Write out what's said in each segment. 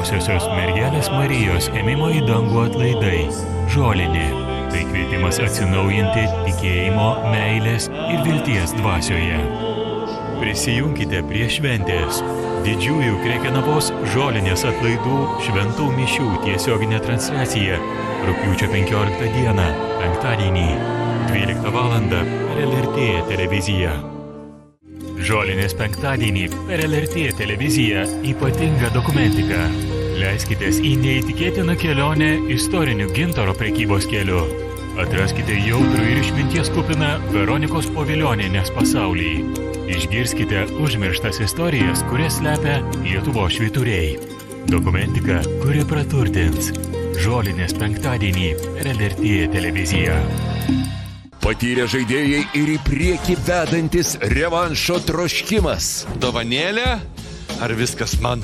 Švenčiausiosios mergelės Marijos ėmimo į dangų atlaidai – žolinė. Tai kvietimas atsinaujinti tikėjimo, meilės ir vilties dvasioje. Prisijunkite prie šventės. Didžiųjų Krekenavos žolinės atlaidų šventų mišių tiesioginė transliacija rugpjūčio 15 dieną, penktadienį, 12 valandą per LRT televiziją. Žolinės penktadienį per LRT televiziją ypatinga dokumentika. Leiskitės į neįtikėtiną kelionę istoriniu gintaro prekybos keliu. Atraskite jautrų ir išminties kupiną Veronikos Povilionienės pasaulį. Išgirskite užmirštas istorijas, kurias slepia Lietuvos švyturiai. Dokumentika, kuri praturtins. Žolinės penktadienį per LRT televiziją. Patyrę žaidėjai ir į priekį vedantis revanšo troškimas. Dovanėlė? Ar viskas man?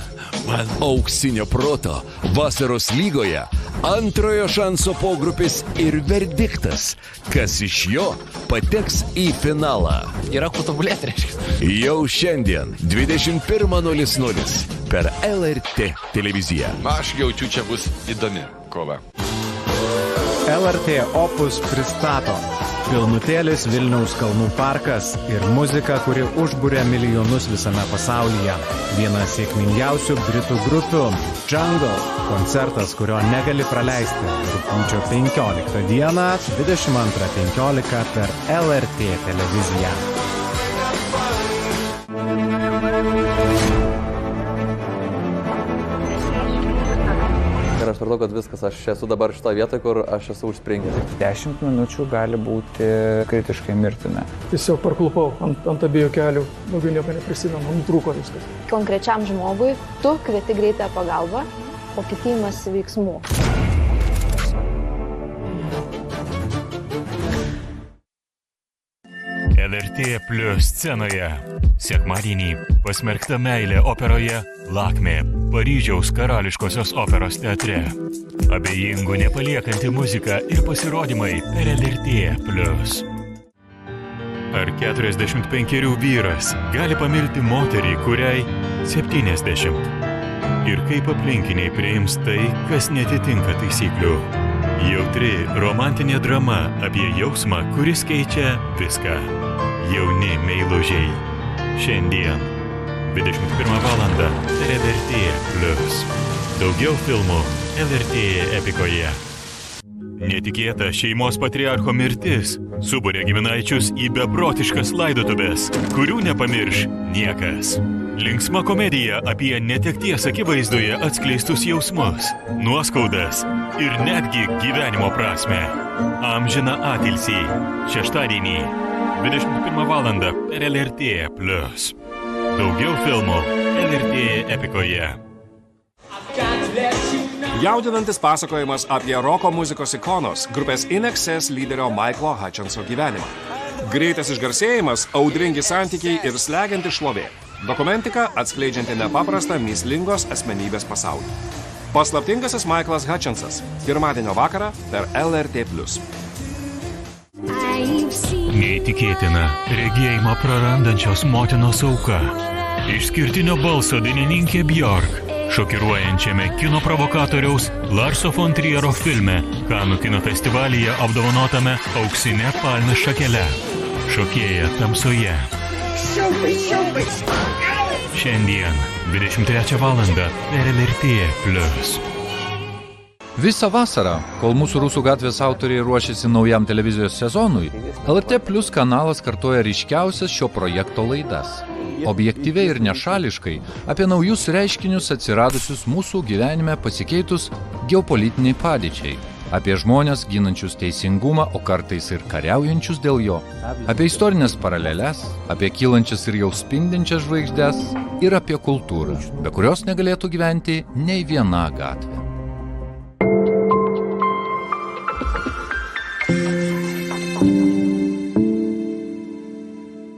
Auksinio proto vasaros lygoje antrojo šanso pogrupis ir verdiktas, kas iš jo pateks į finalą. Yra ko tobulėti, reiškia. Jau šiandien 21:00 per LRT televiziją. Aš jaučiu, čia bus įdomi kova. LRT Opus pristato pilnutėlis Vilniaus kalnų parkas ir muzika, kuri užburia milijonus visame pasaulyje. Viena sėkmingiausių britų grupių – Jungle. Koncertas, kurio negali praleisti rugpjūčio 15 dieną, 22:15 per LRT televiziją. Ir aš supratau, kad viskas, aš esu dabar šitoje vietoje, kur aš esu užspringęs. 10 minučių gali būti kritiškai mirtina. Tiesiog parklupau ant abiejų kelių, daugiau nieko neprisimenu, nutrūko viskas. Konkrečiam žmogui tu kvieti greitą pagalbą, o kiti imasi veiksmų. LRT Plius scenoje. Sekmadienį pasmerkta meilė operoje Lakmė, Paryžiaus karališkosios operos teatre. Abejingų nepaliekanti muzika ir pasirodymai per LRT Plius. Ar 45 vyras gali pamilti moterį, kuriai 70? Ir kaip aplinkiniai priims tai, kas netitinka taisyklių? Jautri romantinė drama apie jausmą, kuris keičia viską. Jauni meilužiai. Šiandien 21 valandą per LRT Plius. Daugiau filmų LRT epikoje. Netikėta šeimos patriarcho mirtis suburia giminaičius į beprotiškas laidotuvės, kurių nepamirš niekas. Linksma komedija apie netekties akivaizdoje atskleistus jausmus, nuoskaudas ir netgi gyvenimo prasmę. Amžiną atilsį. Šeštadienį 21 valandą per LRT Plius. Daugiau filmų LRT epikoje. Jaudinantis pasakojimas apie roko muzikos ikonos grupės In Excess lyderio Michaelo Hutchenso gyvenimą. Greitas išgarsėjimas, audringi santykiai ir slegianti šlovė. Dokumentika atskleidžianti nepaprastą mįslingos asmenybės pasaulį. Paslaptingasis Michaelas Hutchensas. Pirmadienio vakarą per LRT Plius. Neįtikėtina regėjimą prarandančios motinos auka. Išskirtinio balso dainininkė Björk. Šokiruojančiame kino provokatoriaus Larso von Triero filme Kanų kino festivalyje apdovanotame auksinė palmės šakele. Šokėja tamsoje. Šiandien 23 valandą per LRT Plius. Visą vasarą, kol mūsų Rusų gatvės autoriai ruošiasi naujam televizijos sezonui, LRT Plius kanalas kartoja ryškiausias šio projekto laidas. Objektyviai ir nešališkai apie naujus reiškinius atsiradusius mūsų gyvenime pasikeitus geopolitiniai padėčiai. Apie žmonės ginančius teisingumą, o kartais ir kariaujančius dėl jo. Apie istorinės paraleles, apie kylančias ir jau spindinčias žvaigždes ir apie kultūrą, be kurios negalėtų gyventi nei viena gatvė.